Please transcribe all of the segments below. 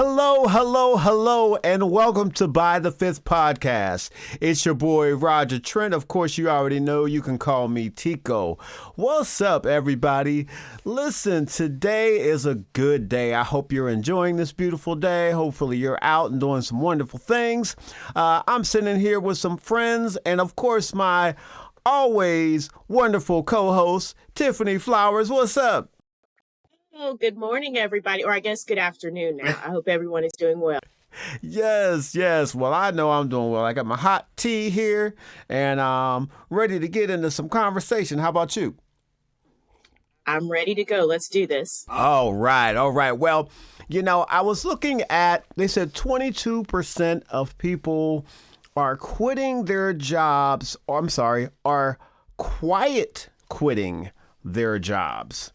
Hello, hello, hello, and welcome to By the Fifth Podcast. It's your boy Roger Trent. Of course, you already know you can call me Tico. What's up, everybody? Listen, today is a good day. I hope you're enjoying this beautiful day. Hopefully, you're out and doing some wonderful things. I'm sitting here with some friends, and of course, my always wonderful co-host, Tiffany Flowers. What's up? Oh, good morning, everybody. Or I guess good afternoon now. I hope everyone is doing well. Yes, yes. Well, I know I'm doing well. I got my hot tea here and I'm ready to get into some conversation. How about you? I'm ready to go. Let's do this. All right, all right. Well, I was looking at, they said 22% of people are quitting their jobs, or I'm sorry, are quiet quitting their jobs.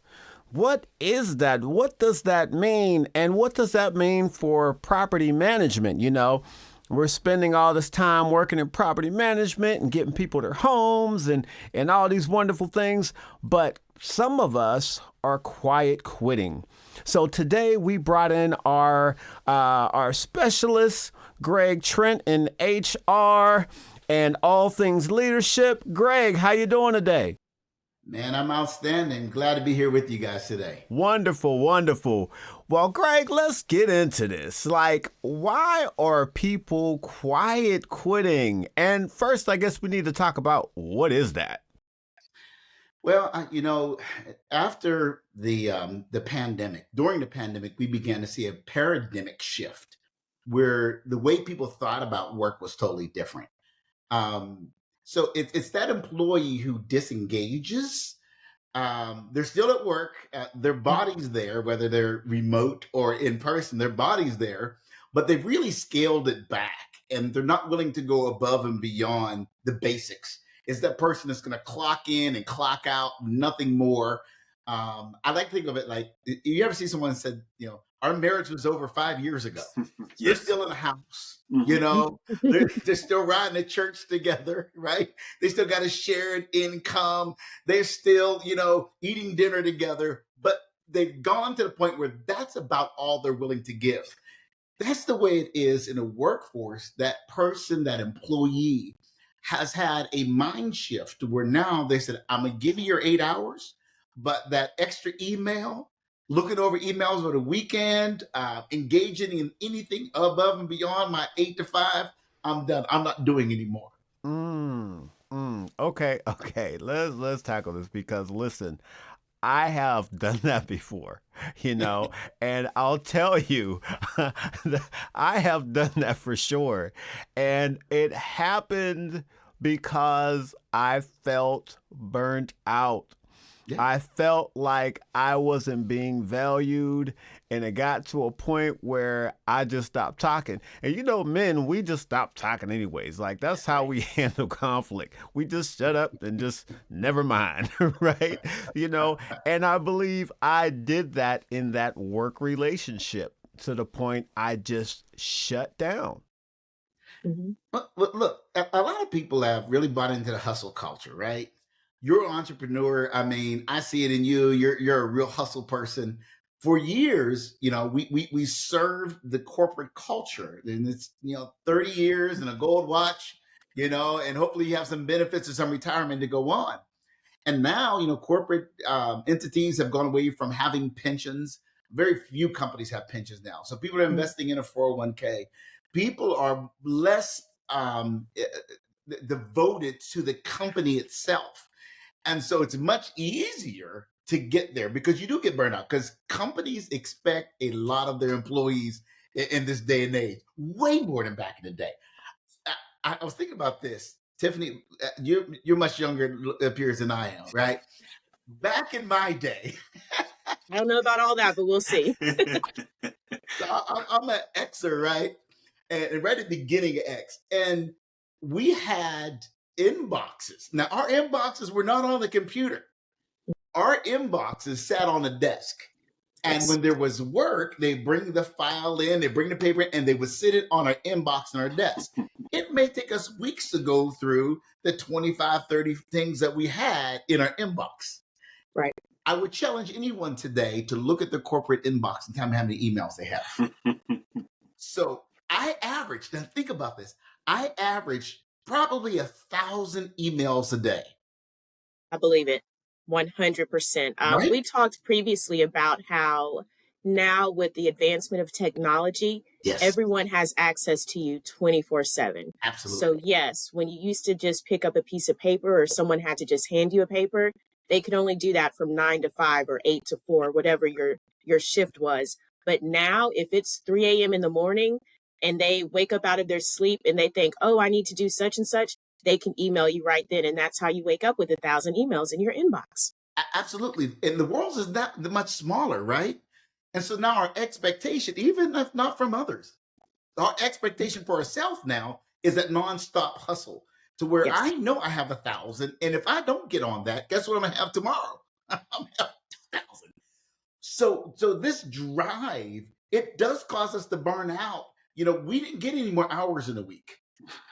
What is that? What does that mean? And what does that mean for property management? We're spending all this time working in property management and getting people their homes and all these wonderful things. But some of us are quiet quitting. So today we brought in our specialist, Greg Trent, in HR and all things leadership. Greg, how you doing today? Man, I'm outstanding. Glad to be here with you guys today. Wonderful, wonderful. Well, Greg, let's get into this. Why are people quiet quitting? And first, I guess we need to talk about what is that? Well, after the pandemic, during the pandemic, we began to see a paradigmic shift where the way people thought about work was totally different. So it's that employee who disengages. They're still at work. Their body's there, whether they're remote or in person, their body's there, but they've really scaled it back and they're not willing to go above and beyond the basics. It's that person that's going to clock in and clock out, nothing more. I like to think of it like, you ever see someone said, our marriage was over 5 years ago. Yes. They're still in the house, they're still riding to church together, right? They still got a shared income. They're still, eating dinner together, but they've gone to the point where that's about all they're willing to give. That's the way it is in a workforce. That person, that employee has had a mind shift where now they said, I'm going to give you your 8 hours, but that extra email, looking over emails over the weekend, engaging in anything above and beyond my 8 to 5, I'm done. I'm not doing anymore. Okay. Let's tackle this because listen, I have done that before, and I'll tell you, I have done that for sure. And it happened because I felt burnt out. Yeah. I felt like I wasn't being valued, and it got to a point where I just stopped talking. And men, we just stop talking anyways. That's how we handle conflict. We just shut up and just never mind, right? And I believe I did that in that work relationship to the point I just shut down. Mm-hmm. Look, a lot of people have really bought into the hustle culture, right? You're an entrepreneur. I mean, I see it in you. You're a real hustle person. For years, we served the corporate culture, and it's 30 years and a gold watch, and hopefully you have some benefits or some retirement to go on. And now, corporate entities have gone away from having pensions. Very few companies have pensions now. So people are investing in a 401k. People are less devoted to the company itself. And so it's much easier to get there because you do get burned out because companies expect a lot of their employees in this day and age, way more than back in the day. I was thinking about this. Tiffany, you're much younger, it appears, than I am, right? Back in my day. I don't know about all that, but we'll see. So I'm an Xer, right? And right at the beginning of X. And we had inboxes. Now, our inboxes were not on the computer. Our inboxes sat on the desk. And when there was work, they bring the file in, they bring the paper in, and they would sit it on our inbox on our desk. It may take us weeks to go through the 25, 30 things that we had in our inbox. Right. I would challenge anyone today to look at their corporate inbox and tell me how many emails they have. So I average, now think about this, I average probably 1,000 emails a day, I believe it 100%. right? We talked previously about how now, with the advancement of technology, Yes, everyone has access to you 24/7. So, absolutely. yes, when you used to just pick up a piece of paper or someone had to just hand you a paper, they could only do that from 9 to 5 or 8 to 4, whatever your shift was. But now, if it's 3 a.m. in the morning and they wake up out of their sleep and they think, oh, I need to do such and such, they can email you right then. And that's how you wake up with 1,000 emails in your inbox. Absolutely. And the world is not much smaller, right? And so now our expectation, even if not from others, our expectation for ourselves now is that nonstop hustle to where I Yes. know I have 1,000. And if I don't get on that, guess what I'm gonna have tomorrow? I'm gonna have 2,000. So this drive, it does cause us to burn out. We didn't get any more hours in a week.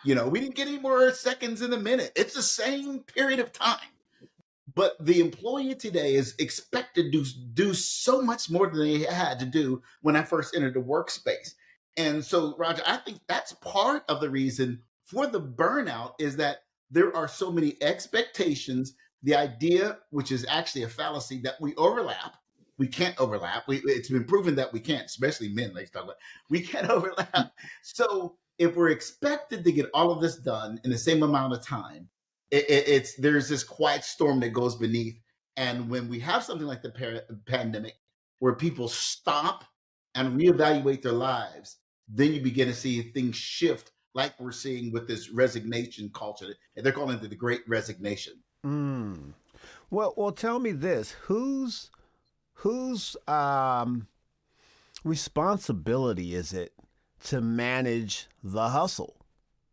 We didn't get any more seconds in a minute. It's the same period of time. But the employee today is expected to do so much more than they had to do when I first entered the workspace. And so, Roger, I think that's part of the reason for the burnout is that there are so many expectations. The idea, which is actually a fallacy, that we overlap. We can't overlap. It's been proven that we can't, especially men, like talk about. We can't overlap. So if we're expected to get all of this done in the same amount of time, it's there's this quiet storm that goes beneath. And when we have something like the pandemic, where people stop and reevaluate their lives, then you begin to see things shift, like we're seeing with this resignation culture. And they're calling it the Great Resignation. Mm. Well, tell me this: whose responsibility is it to manage the hustle?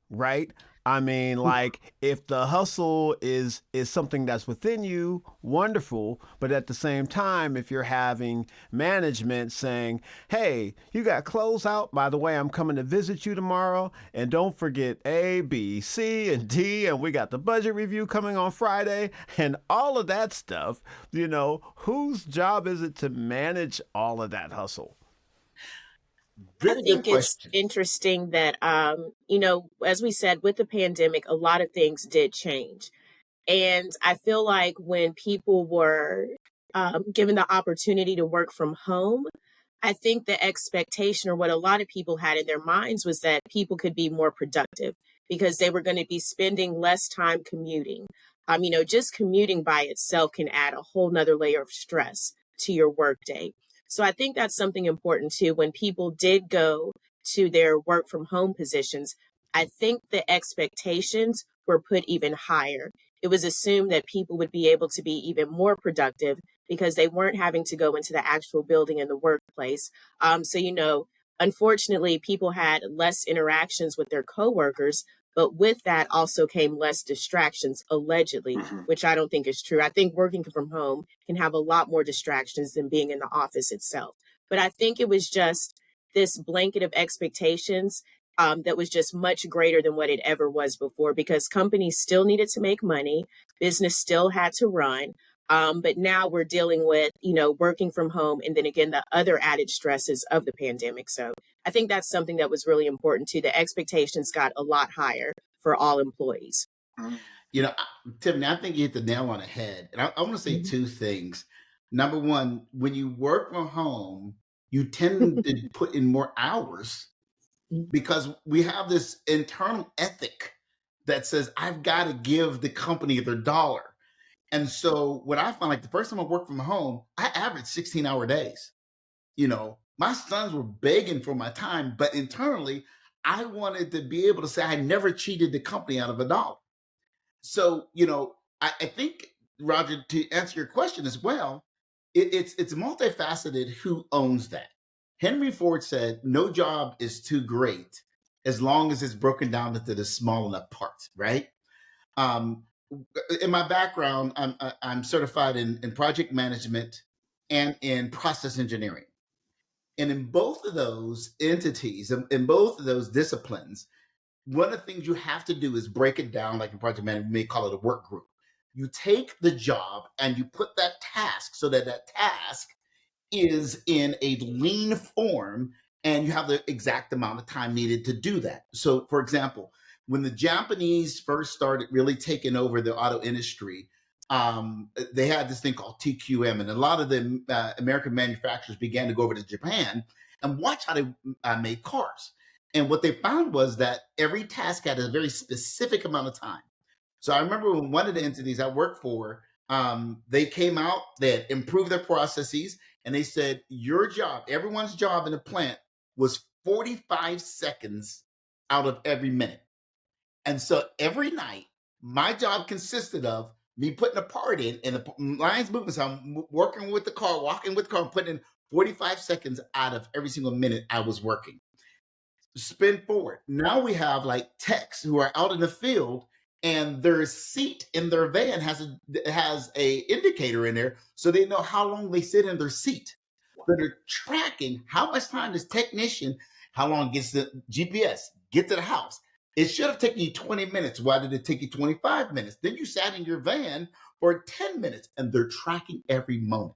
Right? I mean, like if the hustle is something that's within you, wonderful. But at the same time, if you're having management saying, "Hey, you got clothes out. By the way, I'm coming to visit you tomorrow, and don't forget A, B, C, and D, and we got the budget review coming on Friday, and all of that stuff." Whose job is it to manage all of that hustle? I Very good think it's question. interesting that, as we said, with the pandemic, a lot of things did change. And I feel like when people were given the opportunity to work from home, I think the expectation or what a lot of people had in their minds was that people could be more productive because they were going to be spending less time commuting. Just commuting by itself can add a whole nother layer of stress to your workday. So I think that's something important too. When people did go to their work from home positions, I think the expectations were put even higher. It was assumed that people would be able to be even more productive because they weren't having to go into the actual building in the workplace. Unfortunately, people had less interactions with their coworkers, but with that also came less distractions, allegedly, Mhm. which I don't think is true. I think working from home can have a lot more distractions than being in the office itself. But I think it was just this blanket of expectations that was just much greater than what it ever was before because companies still needed to make money, business still had to run. But now we're dealing with, working from home and then again, the other added stresses of the pandemic. So I think that's something that was really important too. The expectations got a lot higher for all employees. Tiffany, I think you hit the nail on the head. And I want to say Mhm. two things. Number one, when you work from home, you tend to put in more hours because we have this internal ethic that says, I've got to give the company their dollar. And so what I find, like the first time I worked from home, I averaged 16-hour days. My sons were begging for my time, but internally, I wanted to be able to say I never cheated the company out of a dollar. So, I think, Roger, to answer your question as well, it's multifaceted who owns that. Henry Ford said, no job is too great as long as it's broken down into the small enough parts, right? Um, in my background, I'm certified in project management and in process engineering. And in both of those entities, in both of those disciplines, one of the things you have to do is break it down, like in project management, we may call it a work group. You take the job and you put that task so that that task is in a lean form and you have the exact amount of time needed to do that. So, for example, when the Japanese first started really taking over the auto industry, they had this thing called TQM, and a lot of the American manufacturers began to go over to Japan and watch how they made cars. And what they found was that every task had a very specific amount of time. So I remember when one of the entities I worked for, they came out, they had improved their processes, and they said, your job, everyone's job in the plant was 45 seconds out of every minute. And so every night, my job consisted of me putting a part in, and the line's moving. So I'm working with the car, walking with the car, and putting in 45 seconds out of every single minute I was working. Spin forward. Now we have like techs who are out in the field, and their seat in their van has a indicator in there, so they know how long they sit in their seat. So they're tracking how much time this technician, how long gets the GPS, get to the house. It should have taken you 20 minutes. Why did it take you 25 minutes? Then you sat in your van for 10 minutes, and they're tracking every moment.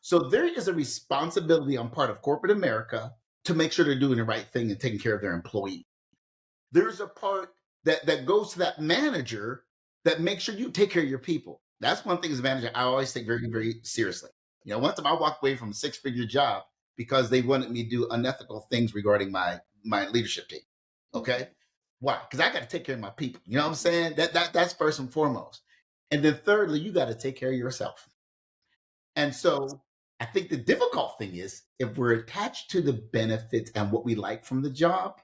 So there is a responsibility on part of corporate America to make sure they're doing the right thing and taking care of their employee. There's a part that goes to that manager that makes sure you take care of your people. That's one thing as a manager I always take very, very seriously. You know, one time I walked away from a 6-figure job because they wanted me to do unethical things regarding my leadership team. Okay. Why? Because I got to take care of my people. You know what I'm saying? That's first and foremost. And then thirdly, you got to take care of yourself. And so I think the difficult thing is if we're attached to the benefits and what we like from the job,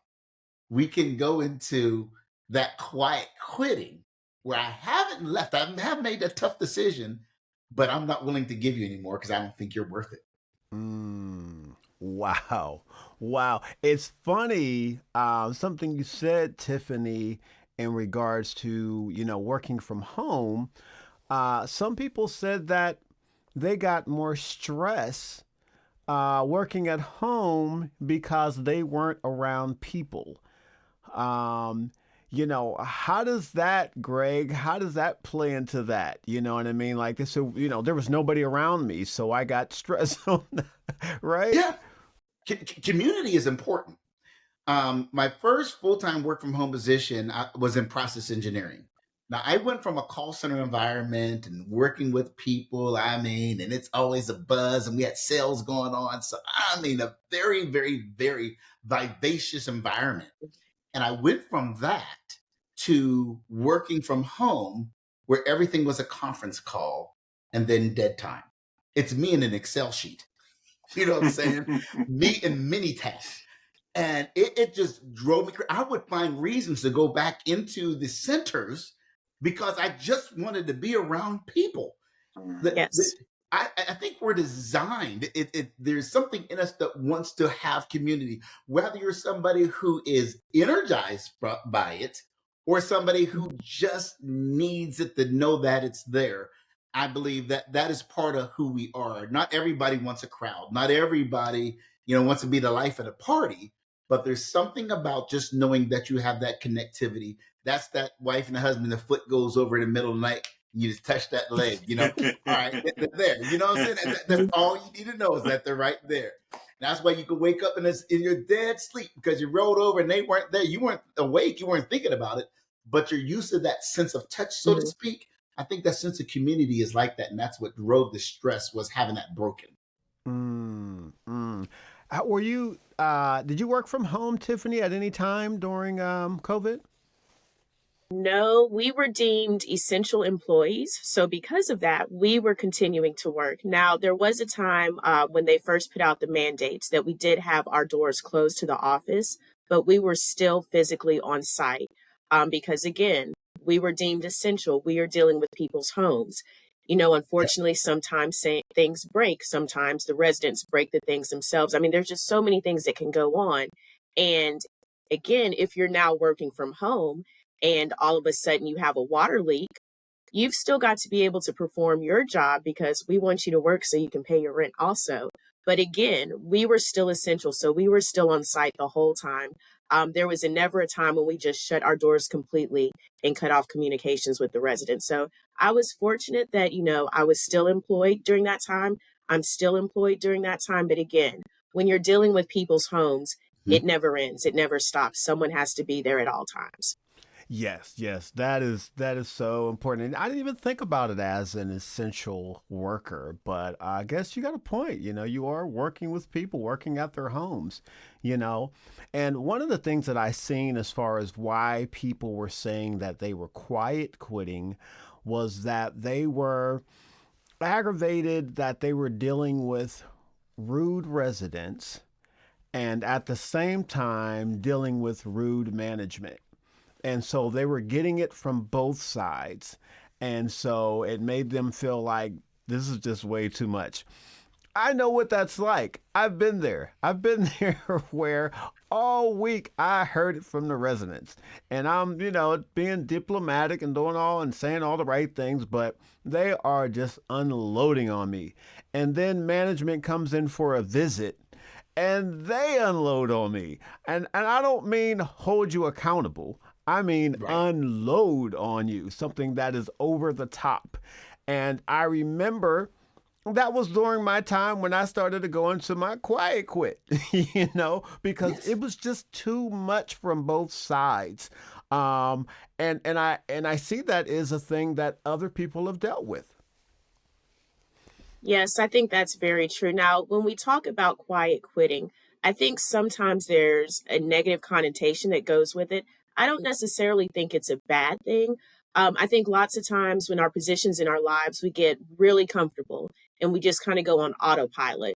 we can go into that quiet quitting where I haven't left. I have made a tough decision, but I'm not willing to give you anymore because I don't think you're worth it. Wow. Wow. It's funny, something you said, Tiffany, in regards to, working from home. Some people said that they got more stress working at home because they weren't around people. How does that, Greg, how does that play into that? You know what I mean? Like this, so, there was nobody around me, so I got stressed on that, right? Yeah. Community is important. My first full-time work from home position was in process engineering. Now I went from a call center environment and working with people, and it's always a buzz and we had sales going on. So, a very, very, very vivacious environment. And I went from that to working from home where everything was a conference call and then dead time. It's me in an Excel sheet. You know what I'm saying? Me in mini tasks. And it just drove me crazy. I would find reasons to go back into the centers because I just wanted to be around people. Yes. I think we're designed. There's something in us that wants to have community, whether you're somebody who is energized by it or somebody who just needs it to know that it's there. I believe that is part of who we are. Not everybody wants a crowd. Not everybody, wants to be the life of the party. But there's something about just knowing that you have that connectivity. That's that wife and the husband, the foot goes over in the middle of the night. You just touch that leg, all right, they're there. You know what I'm saying? That's all you need to know is that they're right there. That's why you could wake up in your dead sleep because you rolled over and they weren't there. You weren't awake. You weren't thinking about it, but you're used to that sense of touch, so to speak. I think that sense of community is like that. And that's what drove the stress was having that broken. Were you, did you work from home, Tiffany, at any time during COVID? No, we were deemed essential employees. So because of that, we were continuing to work. Now, there was a time when they first put out the mandates that we did have our doors closed to the office, but we were still physically on site because, again, we were deemed essential. We are dealing with people's homes. Unfortunately, sometimes things break. Sometimes the residents break the things themselves. There's just so many things that can go on. And again, if you're now working from home, and all of a sudden you have a water leak, you've still got to be able to perform your job because we want you to work so you can pay your rent also. But again, we were still essential. So we were still on site the whole time. There was never a time when we just shut our doors completely and cut off communications with the residents. So I was fortunate that, I was still employed during that time. I'm still employed during that time. But again, when you're dealing with people's homes, Mhm. it never ends. It never stops. Someone has to be there at all times. Yes, yes, that is so important. And I didn't even think about it as an essential worker, but I guess you got a point. You are working with people, working at their homes, you know. And one of the things that I seen as far as why people were saying that they were quiet quitting was that they were aggravated that they were dealing with rude residents and at the same time dealing with rude management. And so they were getting it from both sides. And so it made them feel like this is just way too much. I know what that's like. I've been there. I've been there where all week I heard it from the residents. And I'm, being diplomatic and doing all and saying all the right things, but they are just unloading on me. And then management comes in for a visit and they unload on me. And I don't mean hold you accountable. I mean Right. unload on you, something that is over the top. And I remember that was during my time when I started to go into my quiet quit, because Yes. it was just too much from both sides. Um, and I see that is a thing that other people have dealt with. Yes, I think that's very true. Now, when we talk about quiet quitting, I think sometimes there's a negative connotation that goes with it. I don't necessarily think it's a bad thing. I think lots of times when our positions in our lives, we get really comfortable and we just kind of go on autopilot.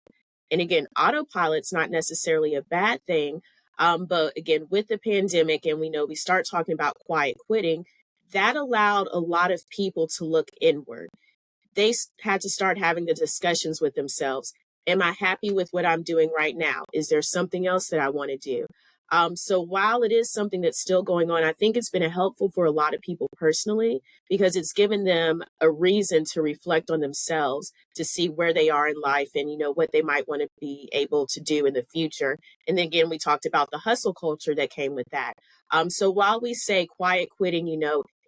And again, autopilot's not necessarily a bad thing. But again, with the pandemic, and we know we start talking about quiet quitting, that allowed a lot of people to look inward. Had to start having the discussions with themselves. Am I happy with what I'm doing right now? Is there something else that I want to do? So while it is something that's still going on, I think it's been helpful for a lot of people personally because it's given them a reason to reflect on themselves to see where they are in life and what they might want to be able to do in the future. And then again, we talked about the hustle culture that came with that. So while we say quiet quitting,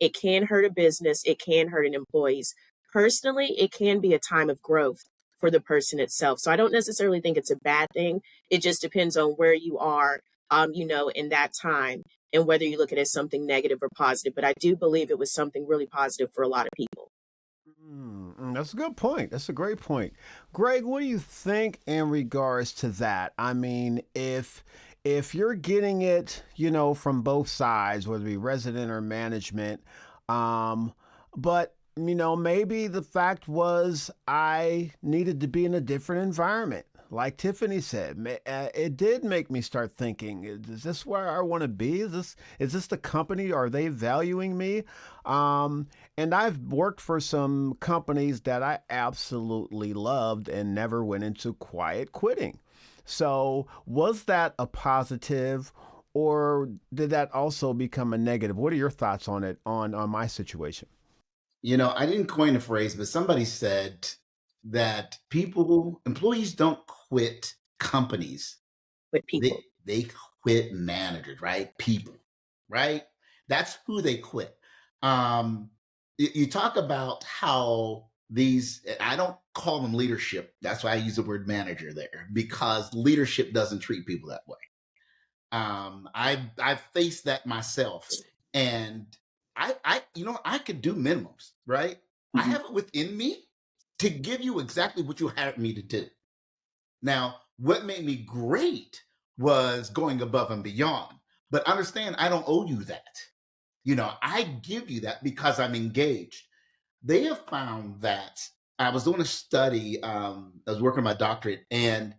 it can hurt a business, it can hurt an employees. Personally, it can be a time of growth for the person itself. So I don't necessarily think it's a bad thing. It just depends on where you are, in that time and whether you look at it as something negative or positive. But I do believe it was something really positive for a lot of people. That's a good point. That's a great point. Greg, what do you think in regards to that? I mean, if you're getting it, from both sides, whether it be resident or management, but maybe the fact was I needed to be in a different environment. Like Tiffany said, it did make me start thinking: Is this where I want to be? Is this the company? Are they valuing me? And I've worked for some companies that I absolutely loved and never went into quiet quitting. So was that a positive, or did that also become a negative? What are your thoughts on it on my situation? I didn't coin a phrase, but somebody said that employees don't quit companies. With They people. they quit managers, right? People, right? That's who they quit. You talk about how I don't call them leadership. That's why I use the word manager there because leadership doesn't treat people that way. I've faced that myself, and I could do minimums, right? I Mhm. have it within me to give you exactly what you hired me to do. Now, what made me great was going above and beyond. But understand, I don't owe you that. I give you that because I'm engaged. They have found that I was doing a study. I was working on my doctorate, and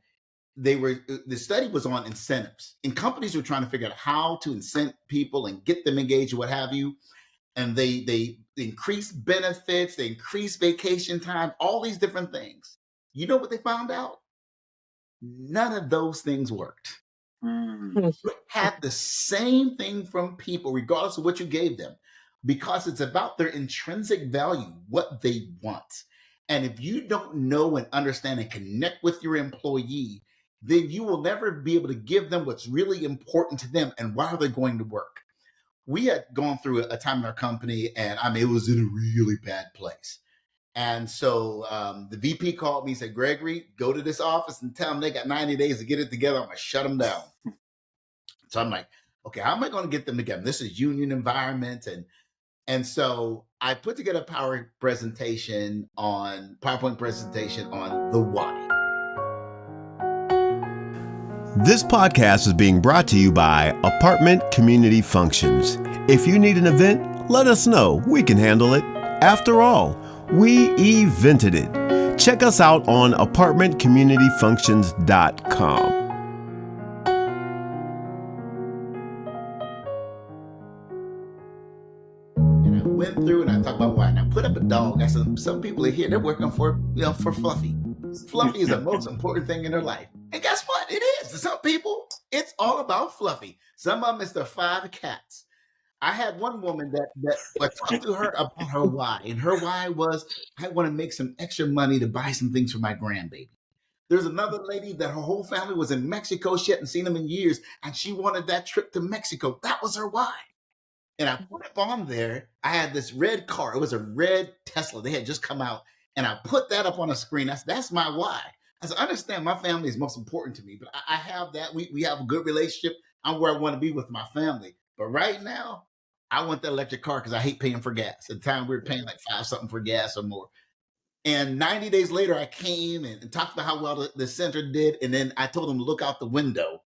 the study was on incentives, and companies were trying to figure out how to incent people and get them engaged, what have you. And they increase benefits, they increase vacation time, all these different things. You know what they found out? None of those things worked. You had the same thing from people, regardless of what you gave them, because it's about their intrinsic value, what they want. And if you don't know and understand and connect with your employee, then you will never be able to give them what's really important to them and why they're going to work. We had gone through a time in our company, and I mean, it was in a really bad place. And so the VP called me and said, Gregory, go to this office and tell them they got 90 days to get it together. I'm going to shut them down. So I'm like, okay, how am I going to get them together? This is union environment. And so I put together a PowerPoint presentation on the why. This podcast is being brought to you by Apartment Community Functions. If you need an event, let us know. We can handle it. After all, we evented it. Check us out on apartmentcommunityfunctions.com. And I went through and I talked about why. And I put up a dog. I said, some people are here, they're working for Fluffy. Fluffy is the most important thing in their life. And guess what? It is. To some people, it's all about Fluffy. Some of them is the 5 cats. I had one woman that I talked to her about her why. And her why was, I want to make some extra money to buy some things for my grandbaby. There's another lady that her whole family was in Mexico. She hadn't seen them in years. And she wanted that trip to Mexico. That was her why. And I put up on there, I had this red car. It was a red Tesla. They had just come out. And I put that up on a screen. That's my why. I said, I understand my family is most important to me, but I have that. We have a good relationship. I'm where I want to be with my family. But right now, I want that electric car because I hate paying for gas. At the time, we were paying like $5 something for gas or more. And 90 days later, I came and talked about how well the center did. And then I told them to look out the window.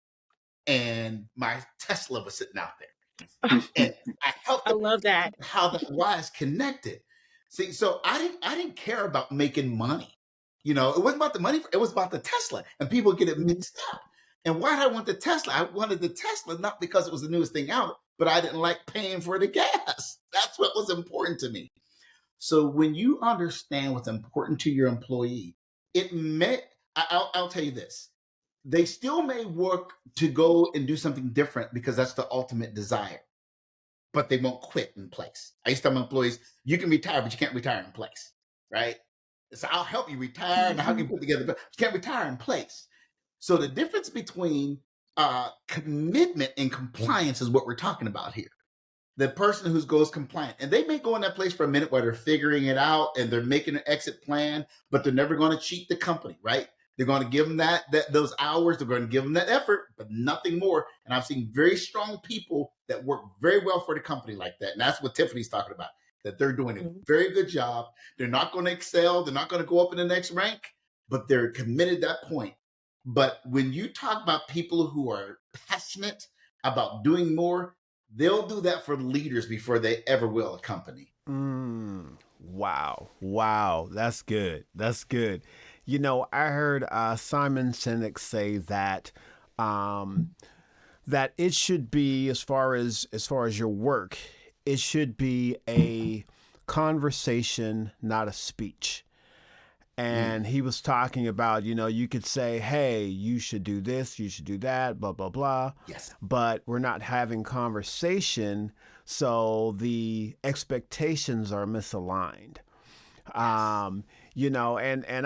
And my Tesla was sitting out there. And I helped them. I love that. How the why is connected. See, so I didn't care about making money. It wasn't about the money. It was about the Tesla. And people get it mixed up. And why did I want the Tesla? I wanted the Tesla not because it was the newest thing out, but I didn't like paying for the gas. That's what was important to me. So when you understand what's important to your employee, I'll tell you this. They still may work to go and do something different because that's the ultimate desire, but they won't quit in place. I used to tell my employees, you can retire, but you can't retire in place, right? So I'll help you retire and how can you put together, but you can't retire in place. So the difference between commitment and compliance is what we're talking about here. The person who goes compliant, and they may go in that place for a minute while they're figuring it out and they're making an exit plan, but they're never going to cheat the company, right? They're going to give them those hours. They're going to give them that effort, but nothing more. And I've seen very strong people that work very well for the company like that. And that's what Tiffany's talking about, that they're doing a very good job. They're not going to excel. They're not going to go up in the next rank, but they're committed at that point. But when you talk about people who are passionate about doing more, they'll do that for leaders before they ever will a company. Wow. That's good. I heard Simon Sinek say that that it should be, as far as your work, it should be a conversation, not a speech. And he was talking about, you could say, hey, you should do this, you should do that, blah, blah, blah. Yes. But we're not having conversation, so the expectations are misaligned. And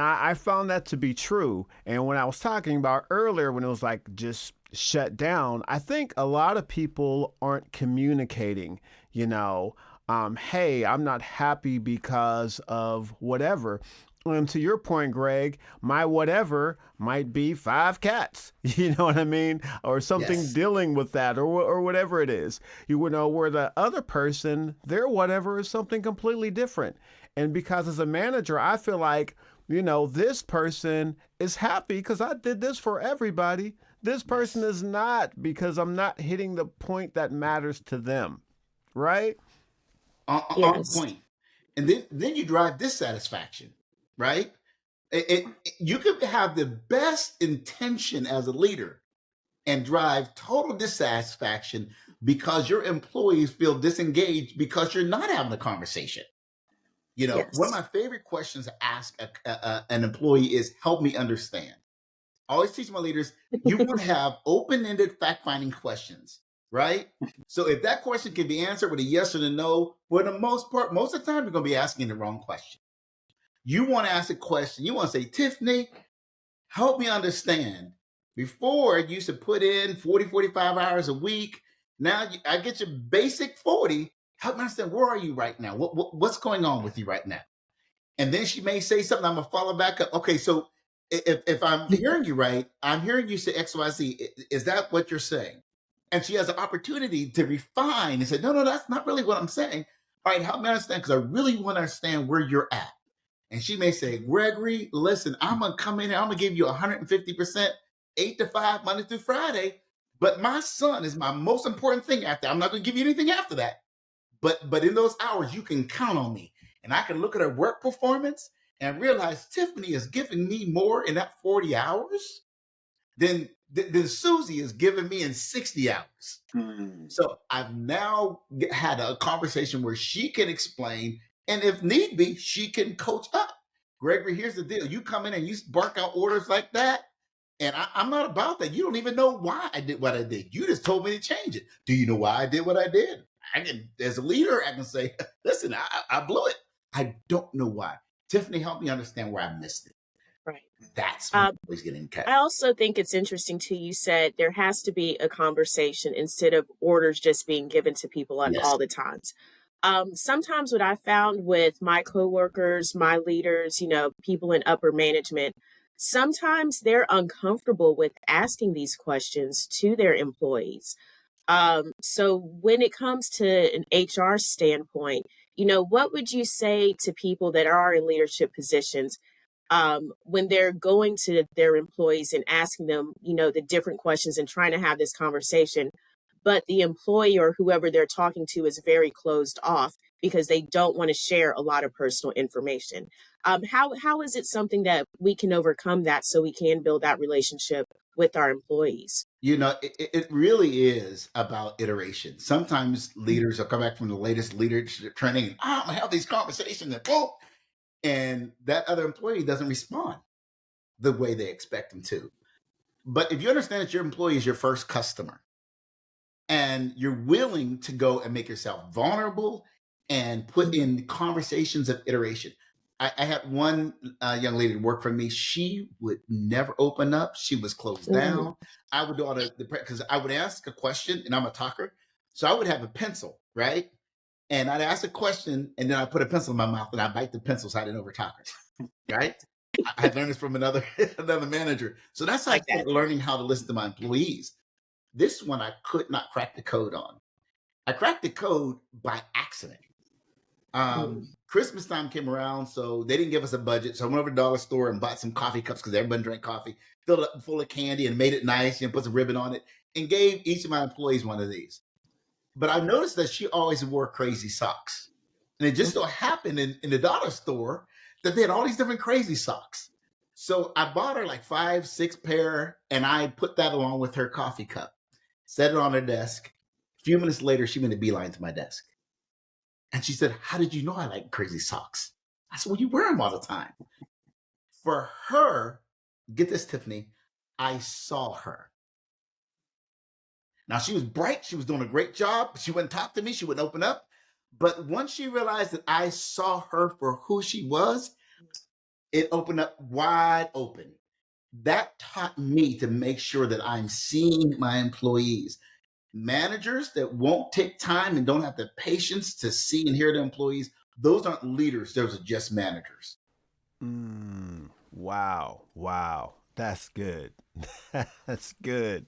I found that to be true. And when I was talking about earlier, when it was like just shut down, I think a lot of people aren't communicating, hey, I'm not happy because of whatever. And to your point, Greg, my whatever might be 5 cats, you know what I mean? Or something dealing with that or whatever it is. Where the other person, their whatever is something completely different. And because as a manager, I feel like, this person is happy because I did this for everybody. This person is not, because I'm not hitting the point that matters to them. Right? On point. And then you drive dissatisfaction. Right? You could have the best intention as a leader and drive total dissatisfaction because your employees feel disengaged because you're not having a conversation. One of my favorite questions to ask an employee is, help me understand. I always teach my leaders, you want to have open-ended fact-finding questions, right? So if that question can be answered with a yes or a no, for the most part, most of the time, you're going to be asking the wrong question. You want to ask a question. You want to say, Tiffany, help me understand. Before, you used to put in 40, 45 hours a week. Now I get your basic 40. Help me understand, where are you right now? What's going on with you right now? And then she may say something. I'm gonna follow back up. Okay, so if I'm hearing you right, I'm hearing you say X, Y, Z. Is that what you're saying? And she has an opportunity to refine and say, no, no, that's not really what I'm saying. All right, help me understand, because I really want to understand where you're at. And she may say, Gregory, listen, I'm gonna come in here, I'm gonna give you 150%, 8 to 5, Monday through Friday. But my son is my most important thing after. I'm not gonna give you anything after that. But in those hours, you can count on me. And I can look at her work performance and realize Tiffany is giving me more in that 40 hours than Susie is giving me in 60 hours. So I've now had a conversation where she can explain, and if need be, she can coach up. Gregory, here's the deal. You come in and you bark out orders like that, and I'm not about that. You don't even know why I did what I did. You just told me to change it. Do you know why I did what I did? I can, as a leader, I can say, listen, I blew it. I don't know why. Tiffany, help me understand where I missed it. Right. That's what always getting cut. I also think it's interesting too. You said there has to be a conversation instead of orders just being given to people Yes. all the times. Sometimes what I found with my coworkers, my leaders, people in upper management, sometimes they're uncomfortable with asking these questions to their employees. So when it comes to an HR standpoint, what would you say to people that are in leadership positions when they're going to their employees and asking them, the different questions and trying to have this conversation, but the employee or whoever they're talking to is very closed off because they don't want to share a lot of personal information. How is it something that we can overcome that so we can build that relationship with our employees? It really is about iteration. Sometimes leaders will come back from the latest leadership training, and I'm gonna have these conversations, and boom, and that other employee doesn't respond the way they expect them to. But if you understand that your employee is your first customer, and you're willing to go and make yourself vulnerable and put in conversations of iteration. I had one young lady work for me. She would never open up. She was closed down. I would do all the because I would ask a question, and I'm a talker. So I would have a pencil, right? And I'd ask a question, and then I put a pencil in my mouth, and I bite the pencil so I didn't overtalk her, right? I had learned this from another manager. So that's how I started learning how to listen to my employees. This one I could not crack the code on. I cracked the code by accident. Christmas time came around, so they didn't give us a budget. So I went over to the dollar store and bought some coffee cups because everybody drank coffee, filled it up full of candy and made it nice, put some ribbon on it, and gave each of my employees one of these. But I noticed that she always wore crazy socks. And it just so happened in the dollar store that they had all these different crazy socks. So I bought her like 5, 6 pair, and I put that along with her coffee cup, set it on her desk. A few minutes later, she made a beeline to my desk. And she said, how did you know I like crazy socks? I said, well, you wear them all the time. For her, get this, Tiffany, I saw her. Now, she was bright. She was doing a great job. She wouldn't talk to me. She wouldn't open up. But once she realized that I saw her for who she was, it opened up wide open. That taught me to make sure that I'm seeing my employees. Managers that won't take time and don't have the patience to see and hear their employees, those aren't leaders. Those are just managers. Wow. That's good. That's good.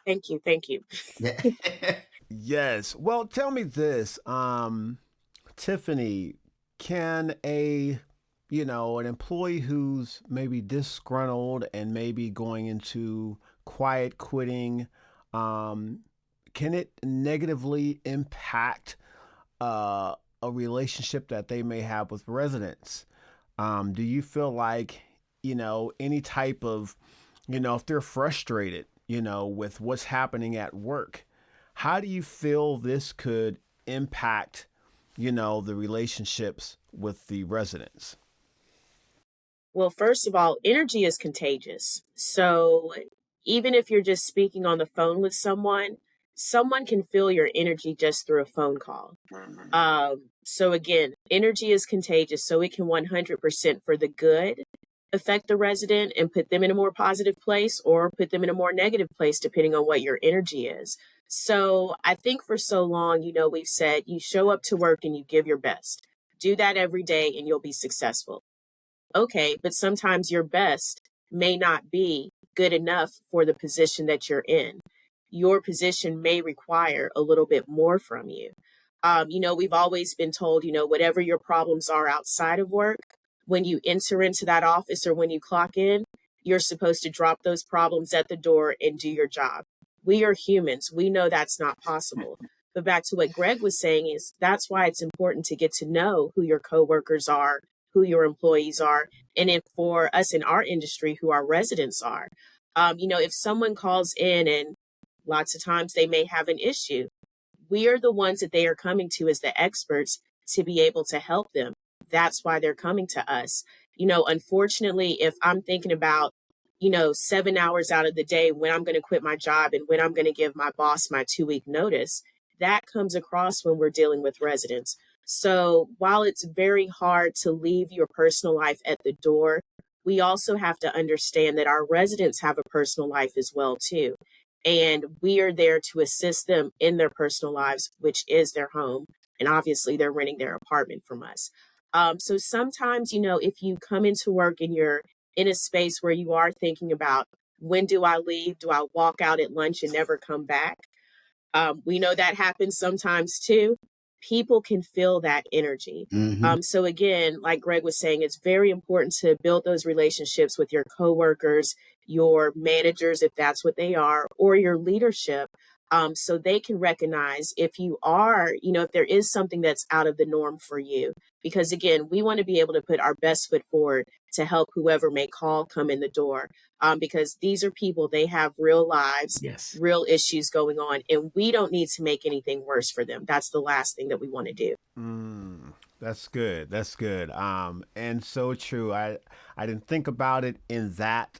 Thank you. Yes. Well, tell me this, Tiffany, can an employee who's maybe disgruntled and maybe going into quiet quitting, can it negatively impact a relationship that they may have with residents? Do you feel like, any type of, if they're frustrated, with what's happening at work, how do you feel this could impact, the relationships with the residents? Well, first of all, energy is contagious. So even if you're just speaking on the phone with someone can feel your energy just through a phone call. So again, energy is contagious. So it can 100% for the good affect the resident and put them in a more positive place or put them in a more negative place, depending on what your energy is. So I think for so long, we've said you show up to work and you give your best. Do that every day and you'll be successful. Okay, but sometimes your best may not be good enough for the position that you're in. Your position may require a little bit more from you. We've always been told, whatever your problems are outside of work, when you enter into that office or when you clock in, you're supposed to drop those problems at the door and do your job. We are humans. We know that's not possible. But back to what Greg was saying is that's why it's important to get to know who your coworkers are, who your employees are, and if for us in our industry, who our residents are. If someone calls in and lots of times they may have an issue, we are the ones that they are coming to as the experts to be able to help them. That's why they're coming to us. Unfortunately, if I'm thinking about, 7 hours out of the day when I'm going to quit my job and when I'm going to give my boss my 2-week notice, that comes across when we're dealing with residents. So while it's very hard to leave your personal life at the door, we also have to understand that our residents have a personal life as well, too. And we are there to assist them in their personal lives, which is their home. And obviously, they're renting their apartment from us. So sometimes, if you come into work and you're in a space where you are thinking about, when do I leave? Do I walk out at lunch and never come back? We know that happens sometimes too. People can feel that energy. Hmm. So again, like Greg was saying, it's very important to build those relationships with your coworkers, your managers, if that's what they are, or your leadership. So they can recognize if you are, if there is something that's out of the norm for you. Because again, we want to be able to put our best foot forward to help whoever may come in the door. Because these are people, they have real lives, Yes. real issues going on, and we don't need to make anything worse for them. That's the last thing that we want to do. That's good. That's good. And so true. I didn't think about it in that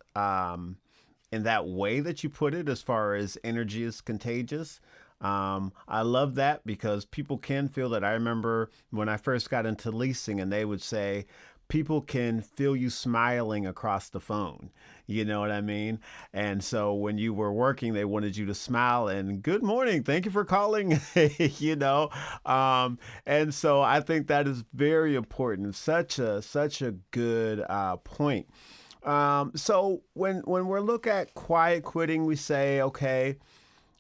way that you put it, as far as energy is contagious. I love that because people can feel that. I remember when I first got into leasing, and they would say, people can feel you smiling across the phone. You know what I mean? And so when you were working, they wanted you to smile and good morning. Thank you for calling, you know? And so I think that is very important. Such a good point. So when we look at quiet quitting, we say, okay,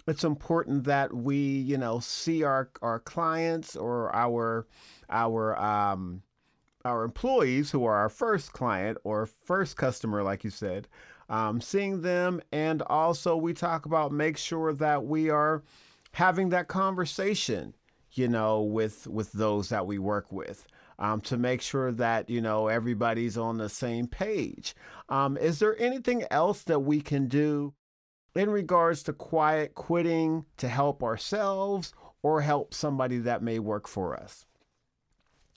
it's important that we, see our clients or our employees, who are our first client or first customer, like you said, seeing them. And also we talk about make sure that we are having that conversation, with those that we work with. To make sure that, everybody's on the same page. Is there anything else that we can do in regards to quiet quitting to help ourselves or help somebody that may work for us?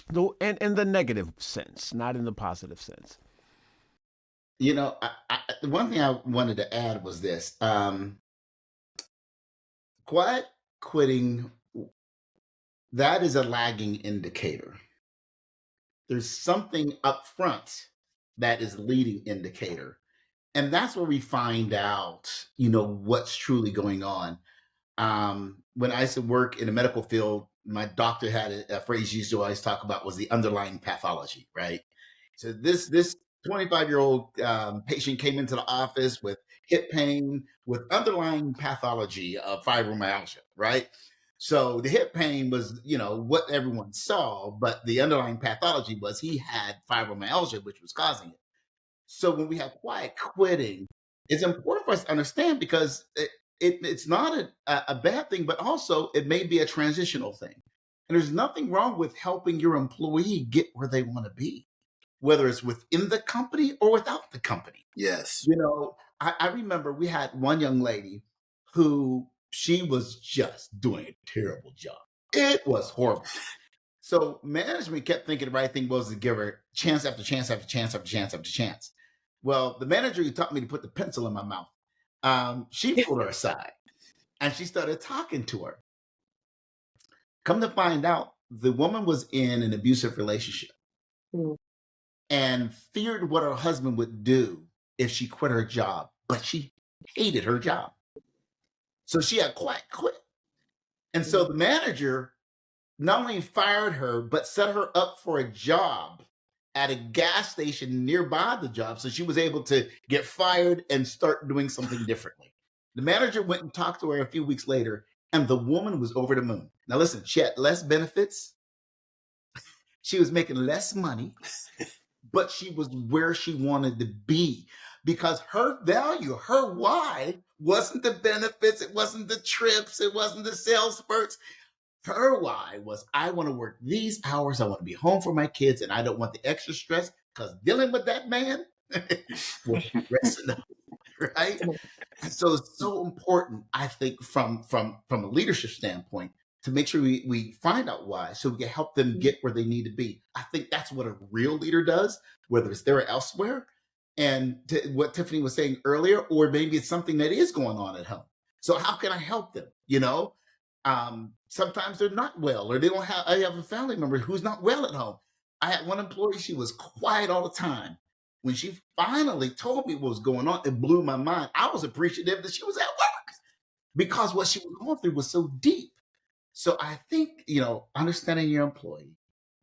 Though, and in the negative sense, not in the positive sense. The one thing I wanted to add was this: quiet quitting. That is a lagging indicator. There's something up front that is a leading indicator, and that's where we find out, what's truly going on. When I used to work in the medical field, my doctor had a phrase he used to always talk about was the underlying pathology, right? So this 25-year-old patient came into the office with hip pain with underlying pathology of fibromyalgia, right? So the hip pain was, what everyone saw, but the underlying pathology was he had fibromyalgia, which was causing it. So when we have quiet quitting, it's important for us to understand because it's not a bad thing, but also it may be a transitional thing. And there's nothing wrong with helping your employee get where they want to be, whether it's within the company or without the company. Yes. I remember we had one young lady who she was just doing a terrible job. It was horrible. So management kept thinking the right thing was to give her chance after chance after chance after chance after chance. Well, the manager who taught me to put the pencil in my mouth, she pulled her aside and she started talking to her. Come to find out, the woman was in an abusive relationship. Mm. and feared what her husband would do if she quit her job, but she hated her job. So she had quit. And so the manager not only fired her, but set her up for a job at a gas station nearby the job. So she was able to get fired and start doing something differently. The manager went and talked to her a few weeks later, and the woman was over the moon. Now, listen, she had less benefits, she was making less money, but she was where she wanted to be because her value, her why, wasn't the benefits, it wasn't the trips, it wasn't the sales spurts. Her why was, I want to work these hours. I want to be home for my kids, and I don't want the extra stress because dealing with that man was stressing up, right? And so it's so important, I think, from a leadership standpoint, to make sure we find out why, so we can help them get where they need to be. I think that's what a real leader does, whether it's there or elsewhere. And what Tiffany was saying earlier, or maybe it's something that is going on at home. So how can I help them? Sometimes they're not well, or they don't have. I have a family member who's not well at home. I had one employee; she was quiet all the time. When she finally told me what was going on, it blew my mind. I was appreciative that she was at work because what she was going through was so deep. So I think understanding your employee,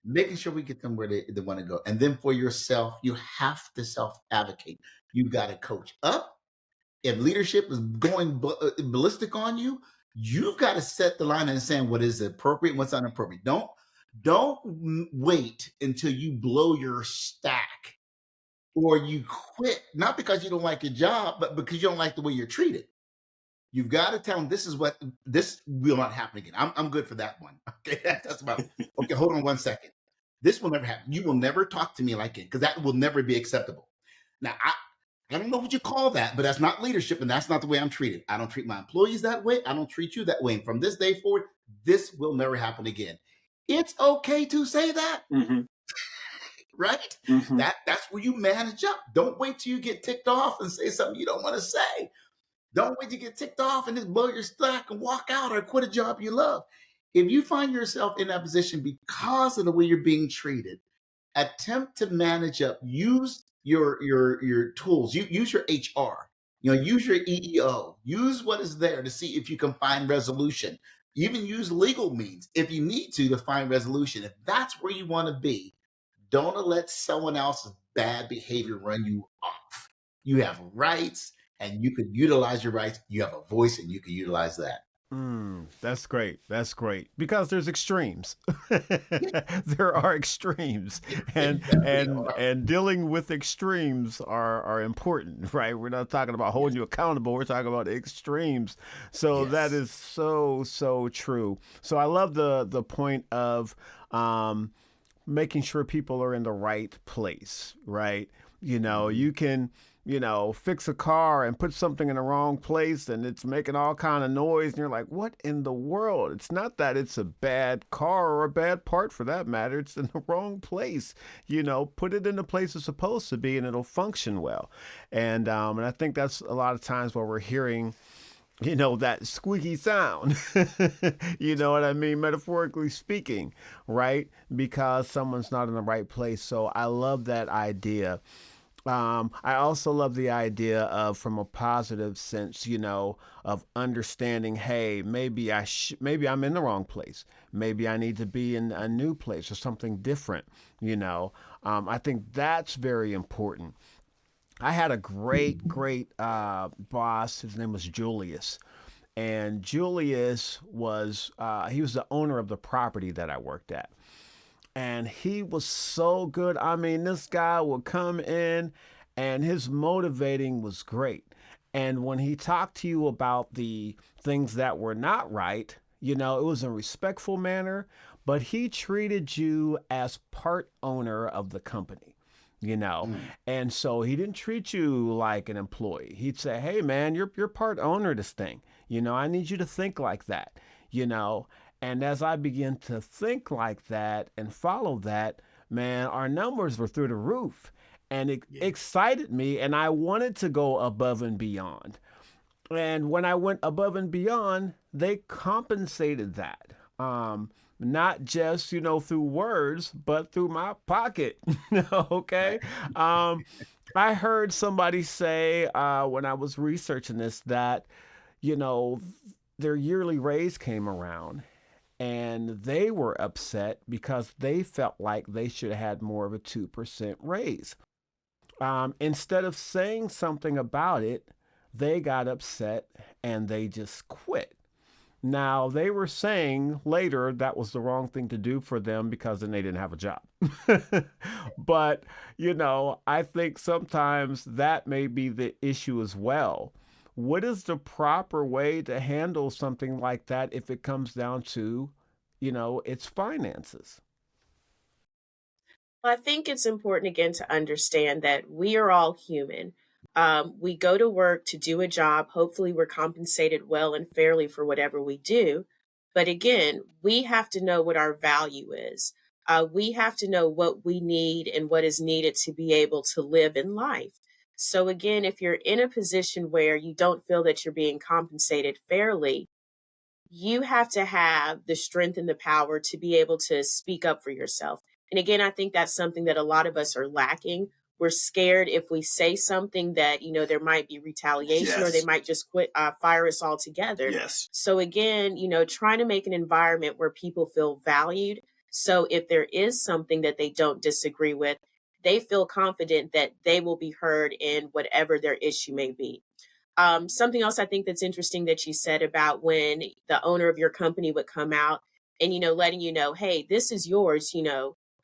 making sure we get them where they want to go, and then for yourself, you have to self advocate. You got to coach up. If leadership is going ballistic on you, you've got to set the line and saying what is appropriate and what's inappropriate. Don't wait until you blow your stack or you quit, not because you don't like your job, but because you don't like the way you're treated. You've got to tell them this will not happen again. I'm good for that one. Okay, that's about it. Okay, hold on one second. This will never happen. You will never talk to me like it because that will never be acceptable. Now, I don't know what you call that, but that's not leadership, and that's not the way I'm treated. I don't treat my employees that way. I don't treat you that way. And from this day forward, this will never happen again. It's okay to say that, right? That's where you manage up. Don't wait till you get ticked off and say something you don't want to say. Don't wait to get ticked off and just blow your stack and walk out or quit a job you love. If you find yourself in that position because of the way you're being treated, attempt to manage up. Use your tools. Use your HR. Use your EEO. Use what is there to see if you can find resolution. Even use legal means if you need to find resolution. If that's where you want to be, don't let someone else's bad behavior run you off. You have rights, and you could utilize your rights. You have a voice, and you can utilize that. That's great. That's great because there's extremes. There are extremes, and dealing with extremes are important, right? We're not talking about holding you accountable. We're talking about extremes. So that is so true. So I love the point of making sure people are in the right place, right? You can fix a car and put something in the wrong place and it's making all kind of noise and you're like, what in the world? It's not that it's a bad car or a bad part for that matter. It's in the wrong place. Put it in the place it's supposed to be and it'll function well. And I think that's a lot of times where we're hearing that squeaky sound, you know what I mean? Metaphorically speaking, right? Because someone's not in the right place. So I love that idea. I also love the idea of, from a positive sense, of understanding, hey, maybe I'm in the wrong place. Maybe I need to be in a new place or something different. I think that's very important. I had a great boss. His name was Julius. And Julius he was the owner of the property that I worked at. And he was so good. I mean, this guy would come in and his motivating was great. And when he talked to you about the things that were not right, it was in a respectful manner, but he treated you as part owner of the company. And so he didn't treat you like an employee. He'd say, hey, man, you're part owner of this thing. I need you to think like that, And as I began to think like that and follow that, man, our numbers were through the roof. And it excited me, and I wanted to go above and beyond. And when I went above and beyond, they compensated that. not just, through words, but through my pocket. Right. Okay. Um, I heard somebody say when I was researching this that, you know, their yearly raise came around and they were upset because they felt like they should have had more of a 2% raise. Instead of saying something about it, they got upset and they just quit. Now, they were saying later that was the wrong thing to do for them because then they didn't have a job. But, I think sometimes that may be the issue as well. What is the proper way to handle something like that if it comes down to, its finances? I think it's important again to understand that we are all human. We go to work to do a job. Hopefully, we're compensated well and fairly for whatever we do. But again, we have to know what our value is. We have to know what we need and what is needed to be able to live in life. So, again, if you're in a position where you don't feel that you're being compensated fairly, you have to have the strength and the power to be able to speak up for yourself. And again, I think that's something that a lot of us are lacking. We're scared if we say something that, there might be retaliation or they Yes. might just quit, fire us altogether. Yes. So again, trying to make an environment where people feel valued. So if there is something that they don't disagree with, they feel confident that they will be heard in whatever their issue may be. Something else I think that's interesting that you said about when the owner of your company would come out and, letting you know, hey, this is yours,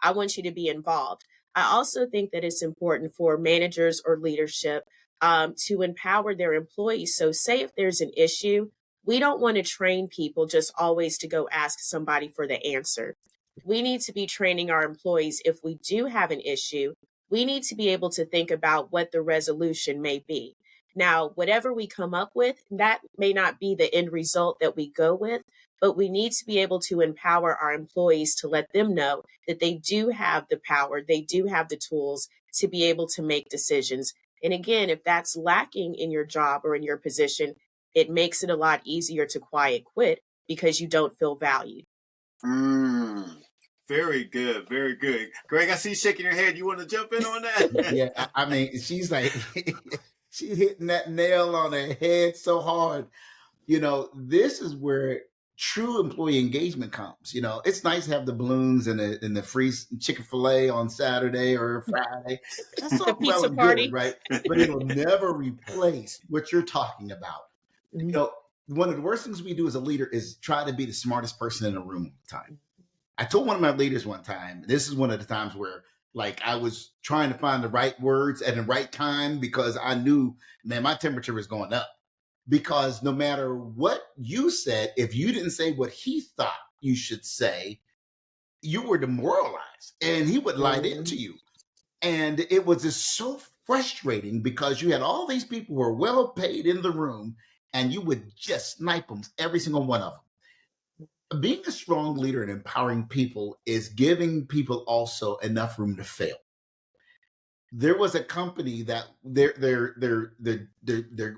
I want you to be involved. I also think that it's important for managers or leadership to empower their employees. So, say if there's an issue, we don't want to train people just always to go ask somebody for the answer. We need to be training our employees if we do have an issue. We need to be able to think about what the resolution may be. Now, whatever we come up with, that may not be the end result that we go with, but we need to be able to empower our employees to let them know that they do have the power, they do have the tools to be able to make decisions. And again, if that's lacking in your job or in your position, it makes it a lot easier to quiet quit because you don't feel valued. Mm, very good. Very good. Greg, I see you shaking your head. You want to jump in on that? Yeah, I mean, she's like, she's hitting that nail on the head so hard. This is where true employee engagement comes. It's nice to have the balloons and the free chicken fillet on Saturday or Friday. That's The all well pizza and party. good, right? But it'll never replace what you're talking about. Mhm. One of the worst things we do as a leader is try to be the smartest person in the room all the time. I told one of my leaders one time, this is one of the times where like I was trying to find the right words at the right time because I knew, man, my temperature was going up. Because no matter what you said, if you didn't say what he thought you should say, you were demoralized and he would lie into you. And it was just so frustrating because you had all these people who were well paid in the room and you would just snipe them, every single one of them. Being a strong leader and empowering people is giving people also enough room to fail. There was a company that their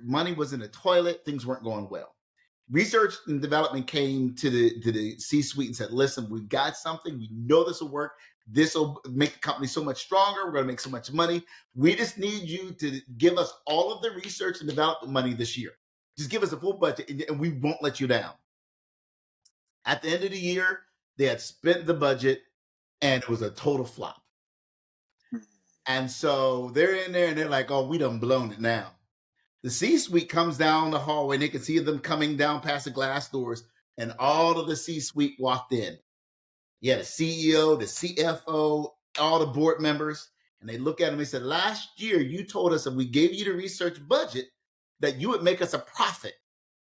money was in the toilet, things weren't going well. Research and development came to the C-suite and said, listen, we've got something, we know this will work. This will make the company so much stronger. We're going to make so much money. We just need you to give us all of the research and development money this year. Just give us a full budget and we won't let you down. At the end of the year, they had spent the budget and it was a total flop. And so they're in there and they're like, oh, we done blown it now. The C-suite comes down the hallway and they can see them coming down past the glass doors and all of the C-suite walked in. Yeah, the CEO, the CFO, all the board members. And they look at him and they said, last year you told us if we gave you the research budget that you would make us a profit.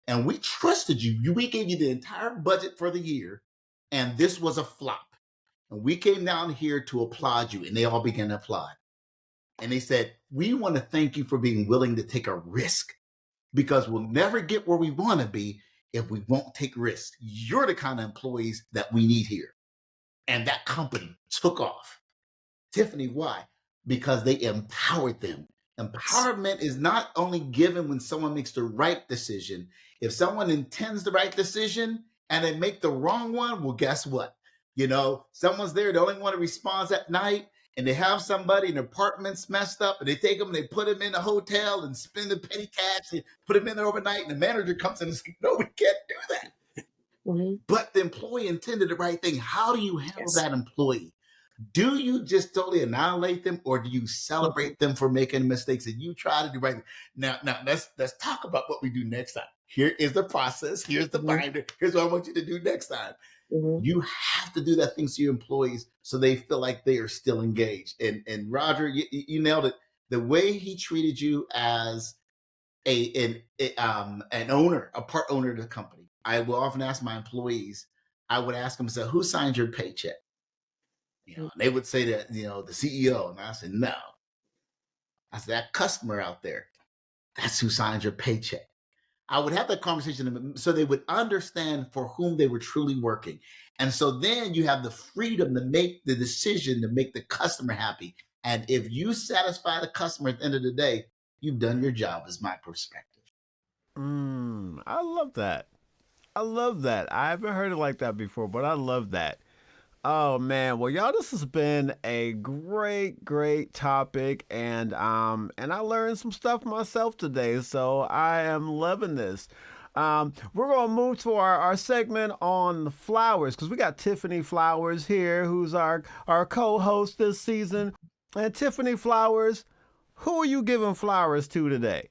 And we trusted you. We gave you the entire budget for the year and this was a flop. And we came down here to applaud you. And they all began to applaud. And they said, we want to thank you for being willing to take a risk because we'll never get where we want to be if we won't take risks. You're the kind of employees that we need here. And that company took off. Tiffany, why? Because they empowered them. Empowerment is not only given when someone makes the right decision. If someone intends the right decision and they make the wrong one, well, guess what? You know, someone's there, the only one that responds at night, and they have somebody in their apartment's messed up, and they take them, they put them in a hotel and spend the petty cash and put them in there overnight, and the manager comes in and says, no, we can't do that. Mhm. But the employee intended the right thing. How do you handle Yes. that employee? Do you just totally annihilate them, or do you celebrate them for making mistakes and you try to do right? Now let's talk about what we do next time. Here is the process. Here's the Mhm. binder. Here's what I want you to do next time. Mhm. You have to do that things to your employees so they feel like they are still engaged. And Roger, you nailed it. The way he treated you as an owner, a part owner of the company. I will often ask my employees. I would ask them, so who signed your paycheck? You know, and they would say that, you know, the CEO. And I said, no. I said, that customer out there, that's who signs your paycheck. I would have that conversation so they would understand for whom they were truly working. And so then you have the freedom to make the decision to make the customer happy. And if you satisfy the customer at the end of the day, you've done your job, is my perspective. I love that. I love that. I haven't heard it like that before, but I love that. Oh man, well y'all, this has been a great topic, and I learned some stuff myself today, so I am loving this. We're gonna move to our segment on flowers because we got Tiffany Flowers here, who's our co-host this season. And Tiffany Flowers, who are you giving flowers to today?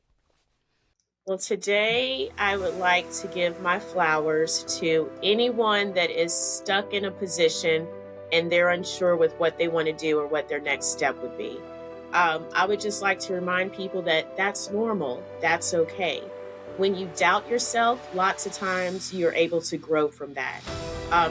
Well, today I would like to give my flowers to anyone that is stuck in a position and they're unsure with what they want to do or what their next step would be. I would just like to remind people that that's normal, that's okay. When you doubt yourself, lots of times you're able to grow from that.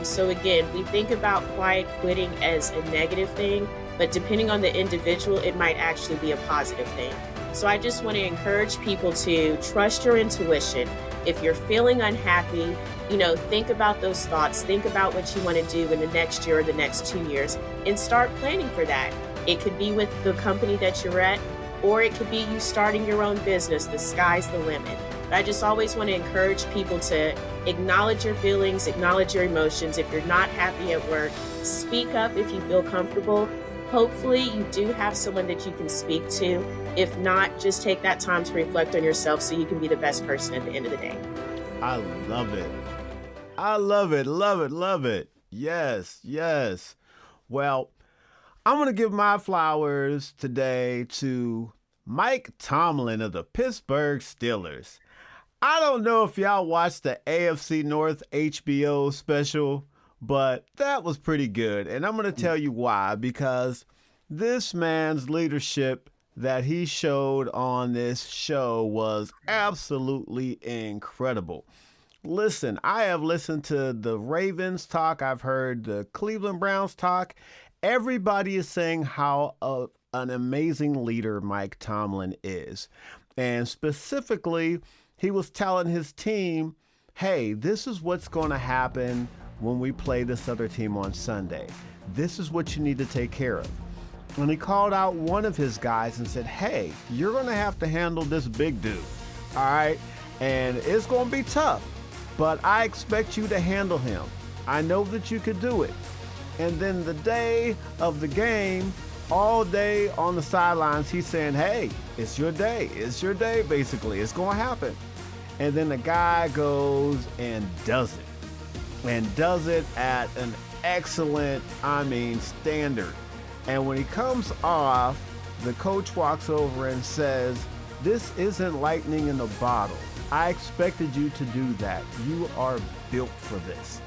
So, again, we think about quiet quitting as a negative thing, but depending on the individual, it might actually be a positive thing. So I just want to encourage people to trust your intuition. If you're feeling unhappy, think about those thoughts. Think about what you want to do in the next year or the next 2 years and start planning for that. It could be with the company that you're at, or it could be you starting your own business. The sky's the limit. But I just always want to encourage people to acknowledge your feelings, acknowledge your emotions. If you're not happy at work, speak up if you feel comfortable. Hopefully you do have someone that you can speak to. If not, just take that time to reflect on yourself so you can be the best person at the end of the day. I love it. I love it. Love it. Yes. Well, I'm going to give my flowers today to Mike Tomlin of the Pittsburgh Steelers. I don't know if y'all watched the AFC North HBO special, but that was pretty good. And I'm going to tell you why, because this man's leadership that he showed on this show was absolutely incredible. Listen, I have listened to the Ravens talk. I've heard the Cleveland Browns talk. Everybody is saying how an amazing leader Mike Tomlin is. And specifically, he was telling his team, hey, this is what's going to happen when we play this other team on Sunday. This is what you need to take care of. And he called out one of his guys and said, hey, you're going to have to handle this big dude. All right. And it's going to be tough, but I expect you to handle him. I know that you could do it. And then the day of the game, all day on the sidelines, he's saying, hey, it's your day. It's your day, basically. It's going to happen. And then the guy goes and does it. And does it at an excellent, standard. And when he comes off, the coach walks over and says, this isn't lightning in a bottle. I expected you to do that. You are built for this.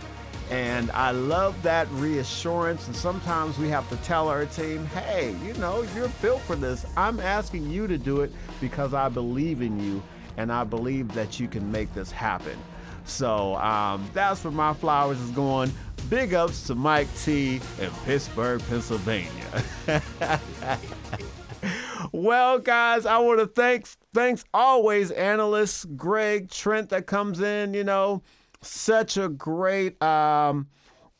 And I love that reassurance. And sometimes we have to tell our team, hey, you're built for this. I'm asking you to do it because I believe in you and I believe that you can make this happen. So that's where my flowers is going. Big ups to Mike T in Pittsburgh, Pennsylvania. Well, guys, I want to thanks always analysts, Greg, Trent that comes in, such a great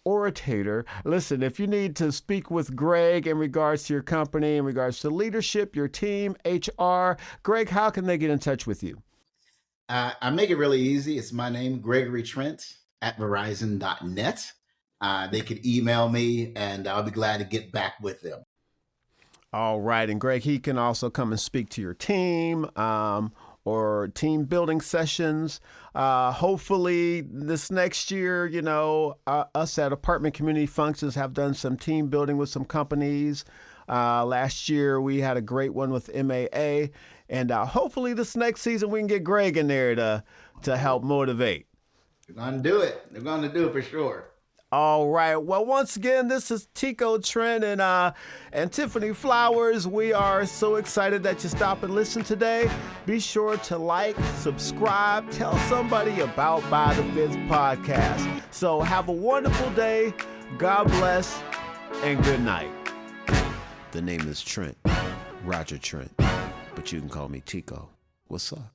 orator. Listen, if you need to speak with Greg in regards to your company, in regards to leadership, your team, HR, Greg, how can they get in touch with you? I make it really easy. It's my name, Gregory Trent Verizon.net. They could email me, and I'll be glad to get back with them. All right. And Greg, he can also come and speak to your team or team building sessions. Hopefully this next year, us at Apartment Community Functions have done some team building with some companies. Last year, we had a great one with MAA. And hopefully this next season, we can get Greg in there to help motivate. They're going to do it. They're going to do it for sure. All right. Well, once again, this is Tico Trent and Tiffany Flowers. We are so excited that you stopped and listened today. Be sure to like, subscribe, tell somebody about By the Fifth Podcast. So have a wonderful day. God bless and good night. The name is Trent, Roger Trent, but you can call me Tico. What's up?